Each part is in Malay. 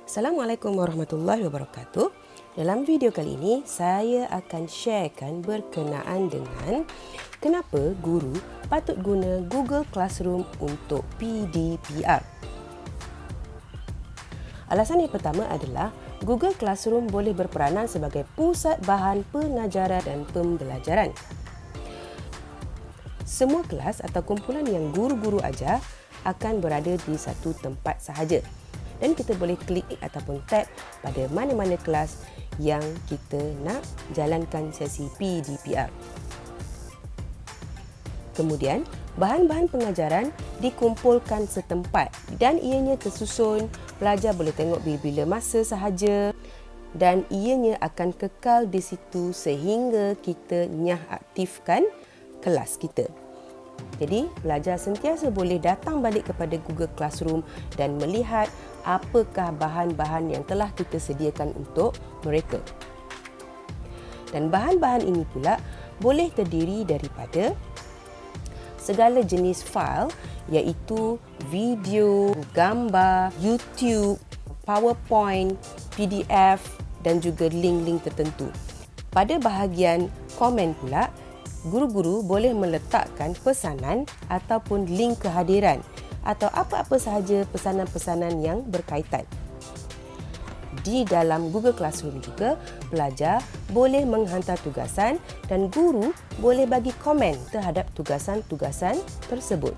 Assalamualaikum warahmatullahi wabarakatuh. Dalam video kali ini, saya akan sharekan berkenaan dengan kenapa guru patut guna Google Classroom untuk PDPR. Alasan yang pertama adalah Google Classroom boleh berperanan sebagai pusat bahan pengajaran dan pembelajaran. Semua kelas atau kumpulan yang guru-guru ajar akan berada di satu tempat sahaja. Dan kita boleh klik ataupun tap pada mana-mana kelas yang kita nak jalankan sesi PDPR. Kemudian, bahan-bahan pengajaran dikumpulkan setempat dan ianya tersusun, pelajar boleh tengok bila-bila masa sahaja dan ianya akan kekal di situ sehingga kita nyah aktifkan kelas kita. Jadi, pelajar sentiasa boleh datang balik kepada Google Classroom dan melihat apakah bahan-bahan yang telah kita sediakan untuk mereka. Dan bahan-bahan ini pula boleh terdiri daripada segala jenis fail iaitu video, gambar, YouTube, PowerPoint, PDF dan juga link-link tertentu. Pada bahagian komen pula, guru-guru boleh meletakkan pesanan ataupun link kehadiran atau apa-apa sahaja pesanan-pesanan yang berkaitan. Di dalam Google Classroom juga, pelajar boleh menghantar tugasan dan guru boleh bagi komen terhadap tugasan-tugasan tersebut.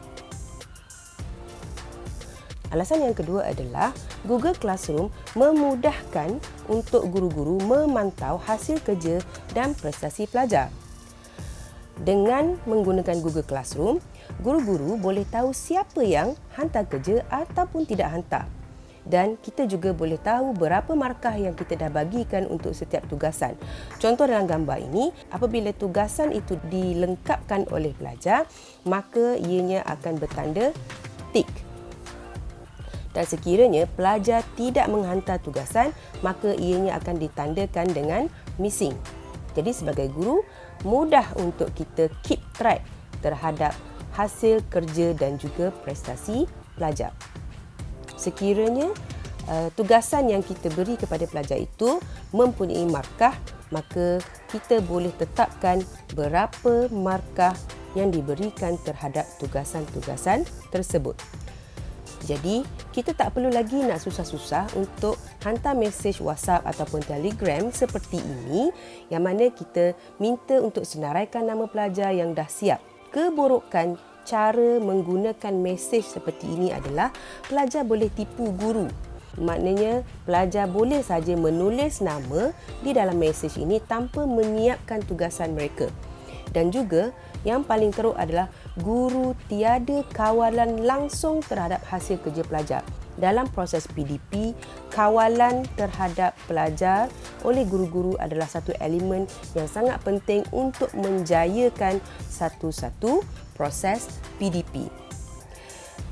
Alasan yang kedua adalah Google Classroom memudahkan untuk guru-guru memantau hasil kerja dan prestasi pelajar. Dengan menggunakan Google Classroom, guru-guru boleh tahu siapa yang hantar kerja ataupun tidak hantar. Dan kita juga boleh tahu berapa markah yang kita dah bagikan untuk setiap tugasan. Contoh dalam gambar ini, apabila tugasan itu dilengkapkan oleh pelajar, maka ianya akan bertanda tik. Dan sekiranya pelajar tidak menghantar tugasan, maka ianya akan ditandakan dengan missing. Jadi sebagai guru, mudah untuk kita keep track terhadap hasil kerja dan juga prestasi pelajar. Sekiranya tugasan yang kita beri kepada pelajar itu mempunyai markah, maka kita boleh tetapkan berapa markah yang diberikan terhadap tugasan-tugasan tersebut. Jadi, kita tak perlu lagi nak susah-susah untuk hantar mesej WhatsApp ataupun Telegram seperti ini yang mana kita minta untuk senaraikan nama pelajar yang dah siap. Keburukan cara menggunakan mesej seperti ini adalah pelajar boleh tipu guru. Maknanya, pelajar boleh saja menulis nama di dalam mesej ini tanpa menyiapkan tugasan mereka. Dan juga yang paling teruk adalah guru tiada kawalan langsung terhadap hasil kerja pelajar. Dalam proses PDP, kawalan terhadap pelajar oleh guru-guru adalah satu elemen yang sangat penting untuk menjayakan satu-satu proses PDP.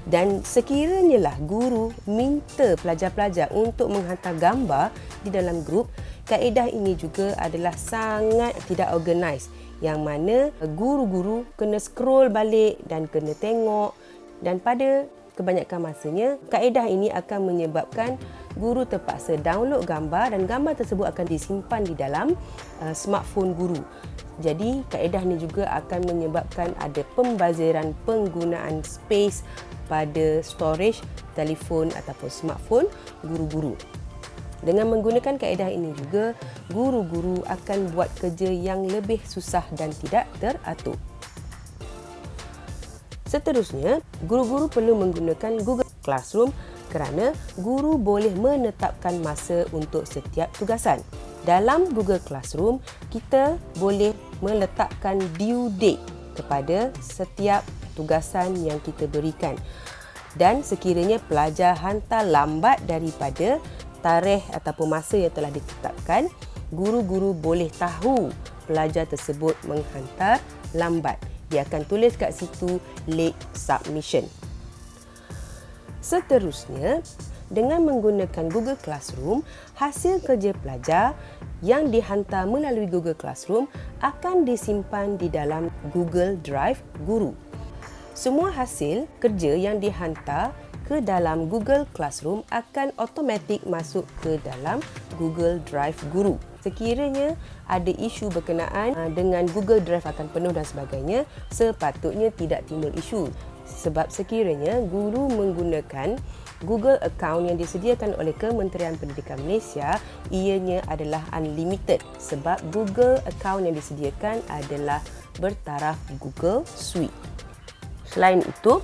Dan sekiranya lah guru minta pelajar-pelajar untuk menghantar gambar di dalam grup, kaedah ini juga adalah sangat tidak organize, yang mana guru-guru kena scroll balik dan kena tengok, dan pada kebanyakan masanya kaedah ini akan menyebabkan guru terpaksa download gambar dan gambar tersebut akan disimpan di dalam smartphone guru. Jadi kaedah ini juga akan menyebabkan ada pembaziran penggunaan space pada storage telefon ataupun smartphone guru-guru. Dengan menggunakan kaedah ini juga, guru-guru akan buat kerja yang lebih susah dan tidak teratur. Seterusnya, guru-guru perlu menggunakan Google Classroom kerana guru boleh menetapkan masa untuk setiap tugasan. Dalam Google Classroom, kita boleh meletakkan due date kepada setiap tugasan yang kita berikan. Dan sekiranya pelajar hantar lambat daripada tarikh ataupun masa yang telah ditetapkan, guru-guru boleh tahu pelajar tersebut menghantar lambat. Dia akan tulis kat situ late submission. Seterusnya, dengan menggunakan Google Classroom, hasil kerja pelajar yang dihantar melalui Google Classroom akan disimpan di dalam Google Drive guru. Semua hasil kerja yang dihantar ke dalam Google Classroom akan automatik masuk ke dalam Google Drive Guru. Sekiranya ada isu berkenaan dengan Google Drive akan penuh dan sebagainya, sepatutnya tidak timbul isu. Sebab sekiranya guru menggunakan Google account yang disediakan oleh Kementerian Pendidikan Malaysia, ianya adalah unlimited sebab Google account yang disediakan adalah bertaraf Google Suite. Selain itu,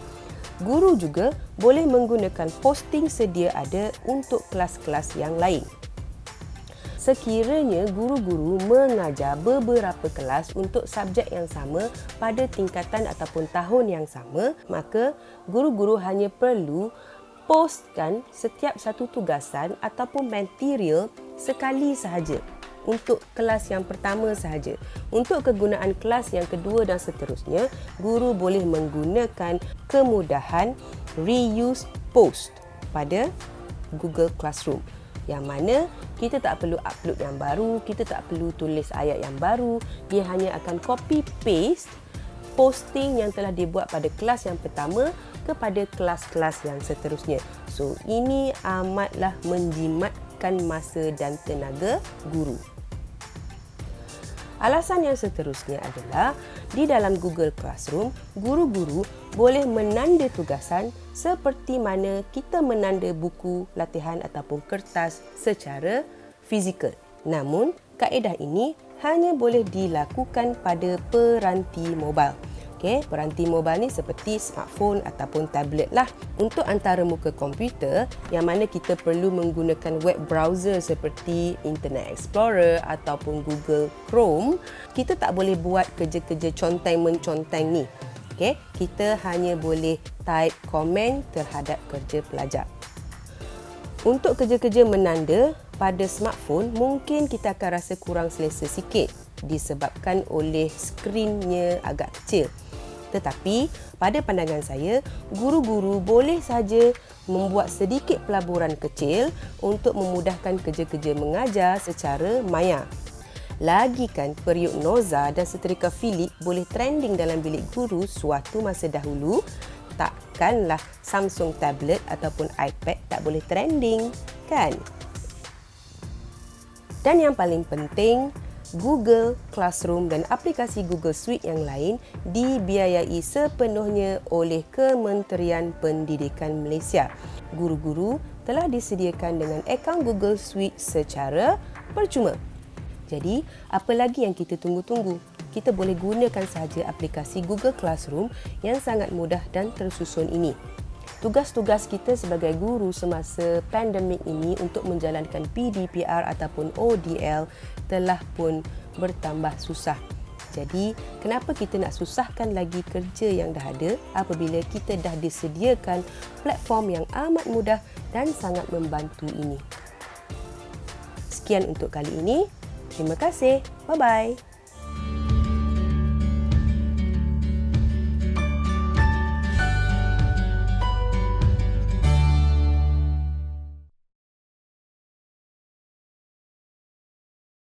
guru juga boleh menggunakan posting sedia ada untuk kelas-kelas yang lain. Sekiranya guru-guru mengajar beberapa kelas untuk subjek yang sama pada tingkatan ataupun tahun yang sama, maka guru-guru hanya perlu postkan setiap satu tugasan ataupun material sekali sahaja untuk kelas yang pertama sahaja. Untuk kegunaan kelas yang kedua dan seterusnya, guru boleh menggunakan kemudahan reuse post pada Google Classroom. Yang mana kita tak perlu upload yang baru, kita tak perlu tulis ayat yang baru, dia hanya akan copy paste posting yang telah dibuat pada kelas yang pertama kepada kelas-kelas yang seterusnya. So, ini amatlah menjimatkan masa dan tenaga guru. Alasan yang seterusnya adalah di dalam Google Classroom, guru-guru boleh menanda tugasan seperti mana kita menanda buku latihan ataupun kertas secara fizikal. Namun, kaedah ini hanya boleh dilakukan pada peranti mobile. Peranti mobile ni seperti smartphone ataupun tablet lah. Untuk antarmuka komputer yang mana kita perlu menggunakan web browser seperti Internet Explorer ataupun Google Chrome, kita tak boleh buat kerja-kerja conteng-menconteng ni. Kita hanya boleh type komen terhadap kerja pelajar. Untuk kerja-kerja menanda pada smartphone, mungkin kita akan rasa kurang selesa sikit disebabkan oleh skrinnya agak kecil. Tetapi pada pandangan saya, guru-guru boleh saja membuat sedikit pelaburan kecil untuk memudahkan kerja-kerja mengajar secara maya. Lagikan periuk Noza dan setrika Philip boleh trending dalam bilik guru suatu masa dahulu, takkanlah Samsung tablet ataupun iPad tak boleh trending, kan? Dan yang paling penting, Google Classroom dan aplikasi Google Suite yang lain dibiayai sepenuhnya oleh Kementerian Pendidikan Malaysia. Guru-guru telah disediakan dengan akaun Google Suite secara percuma. Jadi, apa lagi yang kita tunggu-tunggu? Kita boleh gunakan sahaja aplikasi Google Classroom yang sangat mudah dan tersusun ini. Tugas-tugas kita sebagai guru semasa pandemik ini untuk menjalankan PDPR ataupun ODL telah pun bertambah susah. Jadi, kenapa kita nak susahkan lagi kerja yang dah ada apabila kita dah disediakan platform yang amat mudah dan sangat membantu ini? Sekian untuk kali ini. Terima kasih. Bye-bye.